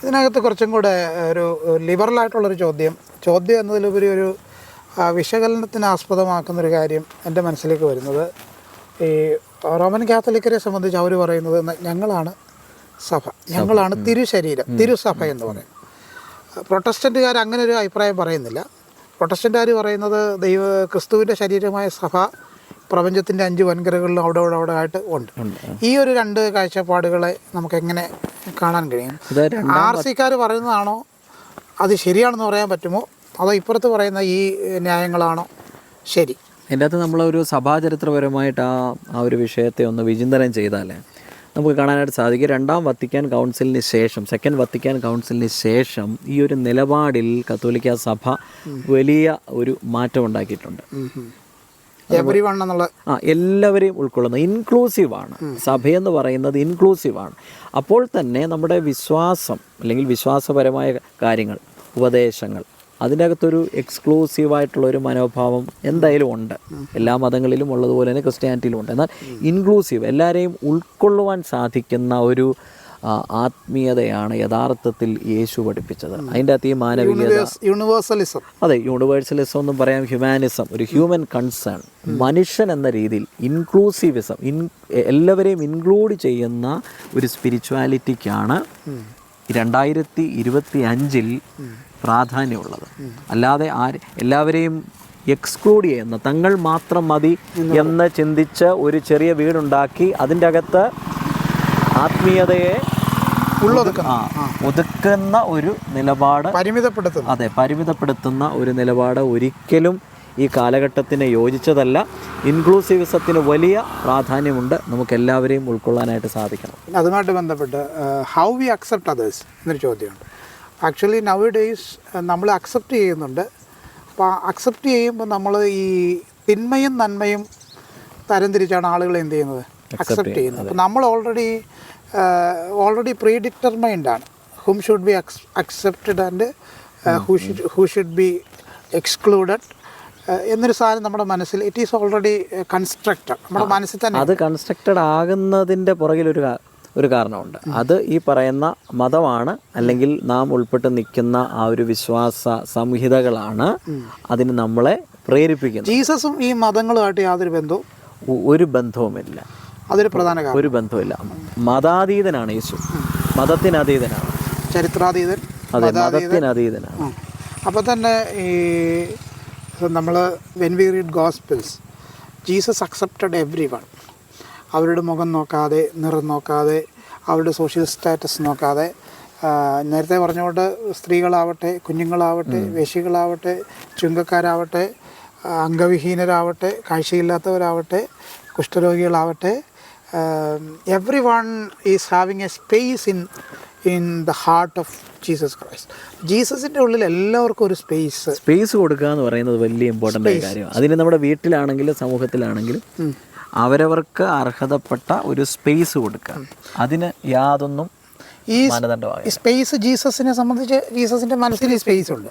ഇതിനകത്ത് കുറച്ചും കൂടെ ഒരു ലിബറലായിട്ടുള്ളൊരു ചോദ്യം എന്നതിലുപരി ഒരു വിശകലനത്തിന് ആസ്പദമാക്കുന്നൊരു കാര്യം എൻ്റെ മനസ്സിലേക്ക് വരുന്നത്, ഈ റോമൻ കാത്തലിക്കരെ സംബന്ധിച്ച് അവർ പറയുന്നത് ഞങ്ങളാണ് സഭ, ഞങ്ങളാണ് തിരുശരീരം, തിരുസഭ എന്ന് പറയും. പ്രൊട്ടസ്റ്റൻറ്റുകാർ അങ്ങനെ ഒരു അഭിപ്രായം പറയുന്നില്ല. പ്രൊട്ടസ്റ്റൻറ്റുകാർ പറയുന്നത് ക്രിസ്തുവിൻ്റെ ശരീരമായ സഭ പ്രപഞ്ചത്തിൻ്റെ 5 വൻകരകളിലും അവിടെ ആയിട്ട് ഉണ്ട്. ഈ ഒരു 2 കാഴ്ചപ്പാടുകളെ നമുക്ക് എങ്ങനെ കാണാൻ കഴിയും? ആർസിക്കാർ പറയുന്നതാണോ അത് ശരിയാണെന്ന് പറയാൻ പറ്റുമോ, അതോ ഇപ്പുറത്ത് പറയുന്ന ഈ ന്യായങ്ങളാണോ ശരി? അതിൻ്റെ അകത്ത് നമ്മളൊരു സഭാചരിത്രപരമായിട്ട് ആ ഒരു വിഷയത്തെ ഒന്ന് വിചിന്തനം ചെയ്താലേ നമുക്ക് കാണാനായിട്ട് സാധിക്കും. 2ാം വത്തിക്കാൻ കൗൺസിലിന് ശേഷം, 2nd വത്തിക്കാൻ കൗൺസിലിന് ശേഷം ഈ ഒരു നിലപാടിൽ കത്തോലിക്ക സഭ വലിയ ഒരു മാറ്റം ഉണ്ടാക്കിയിട്ടുണ്ട്. എല്ലാവരെയും ഉൾക്കൊള്ളുന്ന ഇൻക്ലൂസീവാണ് സഭയെന്ന് പറയുന്നത്, ഇൻക്ലൂസീവാണ്. അപ്പോൾ തന്നെ നമ്മുടെ വിശ്വാസം അല്ലെങ്കിൽ വിശ്വാസപരമായ കാര്യങ്ങൾ, ഉപദേശങ്ങൾ, അതിൻ്റെ അകത്തൊരു എക്സ്ക്ലൂസീവായിട്ടുള്ളൊരു മനോഭാവം എന്തായാലും ഉണ്ട്. എല്ലാ മതങ്ങളിലും ഉള്ളതുപോലെ തന്നെ ക്രിസ്ത്യാനിറ്റിയിലും ഉണ്ട്. എന്നാൽ ഇൻക്ലൂസീവ്, എല്ലാവരെയും ഉൾക്കൊള്ളുവാൻ സാധിക്കുന്ന ഒരു ആത്മീയതയാണ് യഥാർത്ഥത്തിൽ യേശു പഠിപ്പിച്ചത്. അതിൻ്റെ അകത്ത് ഈ മാനവികത, യൂണിവേഴ്സലിസം, അതെ, യൂണിവേഴ്സലിസം എന്നും പറയാം, ഹ്യൂമാനിസം, ഒരു ഹ്യൂമൻ കൺസേൺ, മനുഷ്യൻ എന്ന രീതിയിൽ ഇൻക്ലൂസീവിസം, എല്ലാവരെയും ഇൻക്ലൂഡ് ചെയ്യുന്ന ഒരു സ്പിരിച്വാലിറ്റിക്കാണ് 2025 പ്രാധാന്യമുള്ളത്. അല്ലാതെ എല്ലാവരെയും എക്സ്ക്ലൂഡ് ചെയ്യുന്ന, തങ്ങൾ മാത്രം മതി എന്ന് ചിന്തിച്ച് ഒരു ചെറിയ വീടുണ്ടാക്കി അതിൻ്റെ അകത്ത് ആത്മീയതയെ ഒതുക്കുന്ന ഒരു നിലപാട്, പരിമിതപ്പെടുത്തുന്ന ഒരു നിലപാട് ഒരിക്കലും ഈ കാലഘട്ടത്തിന് യോജിച്ചതല്ല. ഇൻക്ലൂസീവിസത്തിന് വലിയ പ്രാധാന്യമുണ്ട്. നമുക്ക് എല്ലാവരെയും ഉൾക്കൊള്ളാനായിട്ട് സാധിക്കണം. അതുമായിട്ട് ബന്ധപ്പെട്ട് ഹൗ വി അക്സെപ്റ്റ് അതേഴ്സ് എന്നൊരു ചോദ്യമുണ്ട്. ആക്ച്വലി നൗ ഡേയ്സ് നമ്മൾ അക്സെപ്റ്റ് ചെയ്യുന്നുണ്ട്. അപ്പോൾ അക്സെപ്റ്റ് ചെയ്യുമ്പോൾ നമ്മൾ ഈ തിന്മയും നന്മയും തരംതിരിച്ചാണ് ആളുകൾ എന്ത് ചെയ്യുന്നത്, അക്സെപ്റ്റ് ചെയ്യുന്നത്. അപ്പോൾ നമ്മൾ ഓൾറെഡി പ്രീ ഡിറ്റർമൈൻഡാണ് whom should be accepted and who should be excluded എന്നൊരു സാധനം നമ്മുടെ മനസ്സിൽ ഇറ്റ് ഈസ് ഓൾറെഡി കൺസ്ട്രക്റ്റഡ്, നമ്മുടെ മനസ്സിൽ തന്നെ. അത് കൺസ്ട്രക്റ്റഡ് ആകുന്നതിൻ്റെ പുറകിലൊരു കാരണമുണ്ട്. അത് ഈ പറയുന്ന മതമാണ്, അല്ലെങ്കിൽ നാം ഉൾപ്പെട്ട് നിൽക്കുന്ന ആ ഒരു വിശ്വാസ സംഹിതകളാണ് അതിന് നമ്മളെ പ്രേരിപ്പിക്കുന്നത്. ജീസസും ഈ മതങ്ങളുമായിട്ട് യാതൊരു ബന്ധവും, ഒരു ബന്ധവുമില്ല. അതൊരു പ്രധാന കാര്യം. ഒരു ബന്ധവുമില്ല. മതാതീതനാണ് യേശു, മതത്തിനതീതനാണ്, ചരിത്രാതീതൻ, അതെ, മതത്തിനതീതനാണ്. അപ്പോൾ തന്നെ ഈ നമ്മൾ when we read gospels, Jesus accepted everyone. അവരുടെ മുഖം നോക്കാതെ, നിറം നോക്കാതെ, അവരുടെ സോഷ്യൽ സ്റ്റാറ്റസ് നോക്കാതെ, നേരത്തെ പറഞ്ഞുകൊണ്ട് സ്ത്രീകളാവട്ടെ, കുഞ്ഞുങ്ങളാവട്ടെ, വേശ്യകളാവട്ടെ, ചുങ്കക്കാരാവട്ടെ, അംഗവിഹീനരാവട്ടെ, കാഴ്ചയില്ലാത്തവരാവട്ടെ, കുഷ്ഠരോഗികളാവട്ടെ, everyone is having a space in the heart of Jesus Christ. ജീസസിൻ്റെ ഉള്ളിൽ എല്ലാവർക്കും ഒരു സ്പേസ് കൊടുക്കുക എന്ന് പറയുന്നത് വലിയ ഇമ്പോർട്ടൻ്റ് ആയ കാര്യമാണ്. അതിന് നമ്മുടെ വീട്ടിലാണെങ്കിലും സമൂഹത്തിലാണെങ്കിലും അവരവർക്ക് അർഹതപ്പെട്ട ഒരു സ്പേസ് കൊടുക്കുക. അതിന് യാതൊന്നും ഈ സ്പേസ് ജീസസിനെ സംബന്ധിച്ച് ജീസസിൻ്റെ മനസ്സിൽ സ്പേസ് ഉണ്ട്.